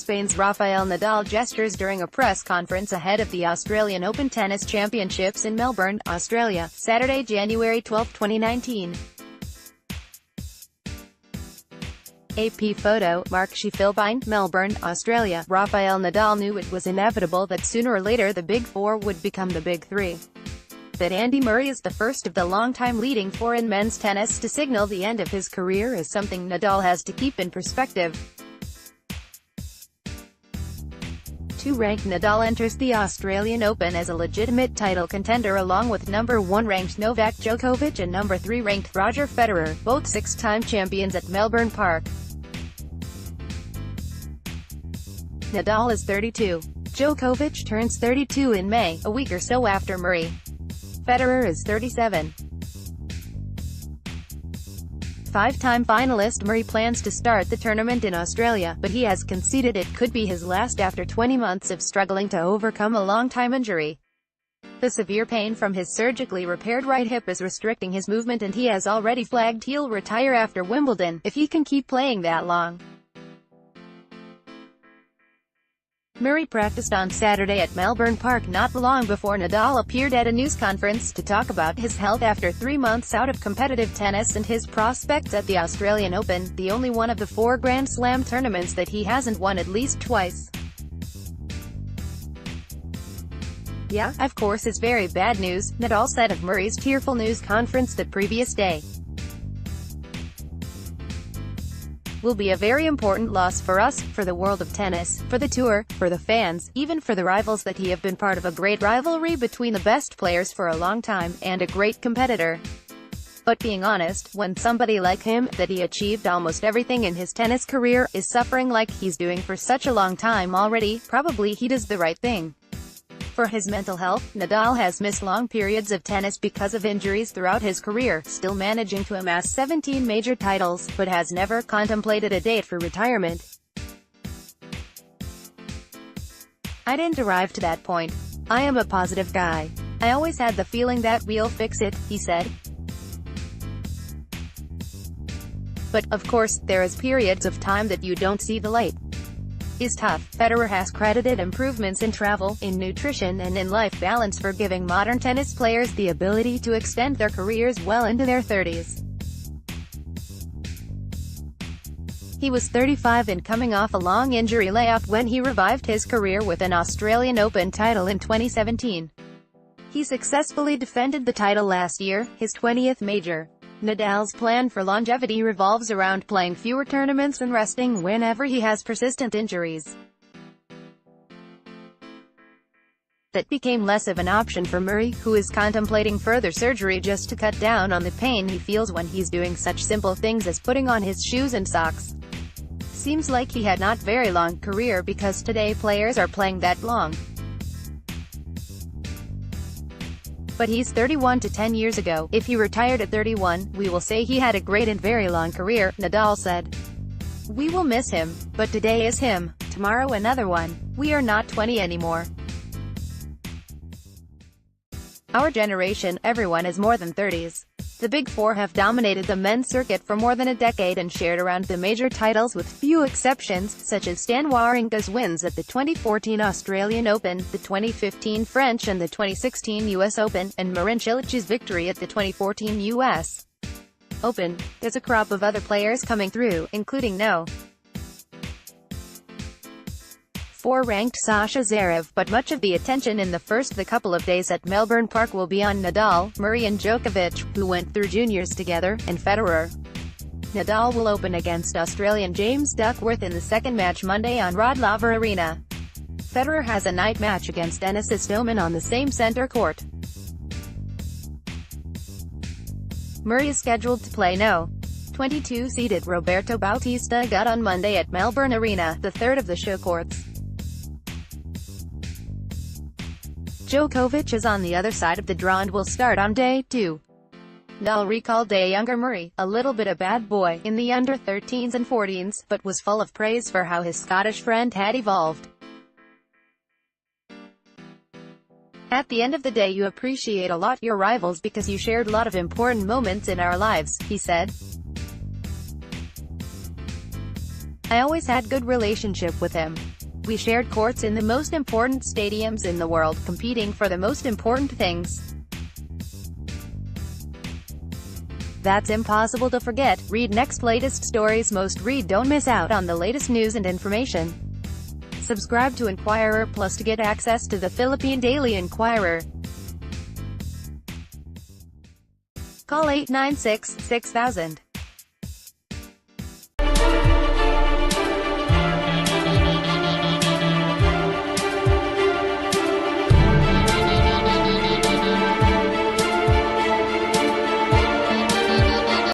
Spain's Rafael Nadal gestures during a press conference ahead of the Australian Open Tennis Championships in Melbourne, Australia, Saturday, January 12, 2019. AP photo, Mark Schiefelbein, Melbourne, Australia. Rafael Nadal knew it was inevitable that sooner or later the Big Four would become the Big Three. That Andy Murray is the first of the long-time leading four in men's tennis to signal the end of his career is something Nadal has to keep in perspective. Two-ranked Nadal enters the Australian Open as a legitimate title contender along with number 1 ranked Novak Djokovic and number 3 ranked Roger Federer, both six-time champions at Melbourne Park. Nadal is 32. Djokovic turns 32 in May, a week or so after Murray. Federer is 37. Five-time finalist Murray plans to start the tournament in Australia, but he has conceded it could be his last after 20 months of struggling to overcome a long-time injury. The severe pain from his surgically repaired right hip is restricting his movement and he has already flagged he'll retire after Wimbledon, if he can keep playing that long. Murray practiced on Saturday at Melbourne Park not long before Nadal appeared at a news conference to talk about his health after 3 months out of competitive tennis and his prospects at the Australian Open, the only one of the 4 Grand Slam tournaments that he hasn't won at least twice. "Yeah, of course it's very bad news," Nadal said of Murray's tearful news conference the previous day. "Will be a very important loss for us, for the world of tennis, for the tour, for the fans, even for the rivals that he have been part of a great rivalry between the best players for a long time, and a great competitor. But being honest, when somebody like him, that he achieved almost everything in his tennis career, is suffering like he's doing for such a long time already, probably he does the right thing." For his mental health, Nadal has missed long periods of tennis because of injuries throughout his career, still managing to amass 17 major titles, but has never contemplated a date for retirement. "I didn't arrive to that point. I am a positive guy. I always had the feeling that we'll fix it," he said. "But, of course, there is periods of time that you don't see the light. Is tough." Federer has credited improvements in travel, in nutrition and in life balance for giving modern tennis players the ability to extend their careers well into their 30s. He was 35 and coming off a long injury layoff when he revived his career with an Australian Open title in 2017. He successfully defended the title last year, his 20th major. Nadal's plan for longevity revolves around playing fewer tournaments and resting whenever he has persistent injuries. That became less of an option for Murray, who is contemplating further surgery just to cut down on the pain he feels when he's doing such simple things as putting on his shoes and socks. Seems like he had not very long career because today players are playing that long. But he's 31 to 10 years ago. If he retired at 31, we will say he had a great and very long career, Nadal said. "We will miss him, but today is him, tomorrow another one. We are not 20 anymore. Our generation, everyone is more than 30s. The Big Four have dominated the men's circuit for more than a decade and shared around the major titles with few exceptions, such as Stan Wawrinka's wins at the 2014 Australian Open, the 2015 French and the 2016 US Open, and Marin Cilic's victory at the 2014 US Open. There's a crop of other players coming through, including No. 4 ranked Sasha Zverev, but much of the attention in the couple of days at Melbourne Park will be on Nadal, Murray and Djokovic, who went through juniors together, and Federer. Nadal will open against Australian James Duckworth in the second match Monday on Rod Laver Arena. Federer has a night match against Denis Istomin on the same centre court. Murray is scheduled to play No. 22-seeded Roberto Bautista Agut on Monday at Melbourne Arena, the third of the show courts. Djokovic is on the other side of the draw and will start on day 2. Nadal recalled a younger Murray, a little bit a bad boy, in the under-13s and 14s, but was full of praise for how his Scottish friend had evolved. "At the end of the day you appreciate a lot your rivals because you shared a lot of important moments in our lives," he said. I always had good relationship with him. We shared courts in the most important stadiums in the world, competing for the most important things. That's impossible to forget. Read next latest stories most read. Don't miss out on the latest news and information. Subscribe to Inquirer Plus to get access to the Philippine Daily Inquirer. Call 896-6000.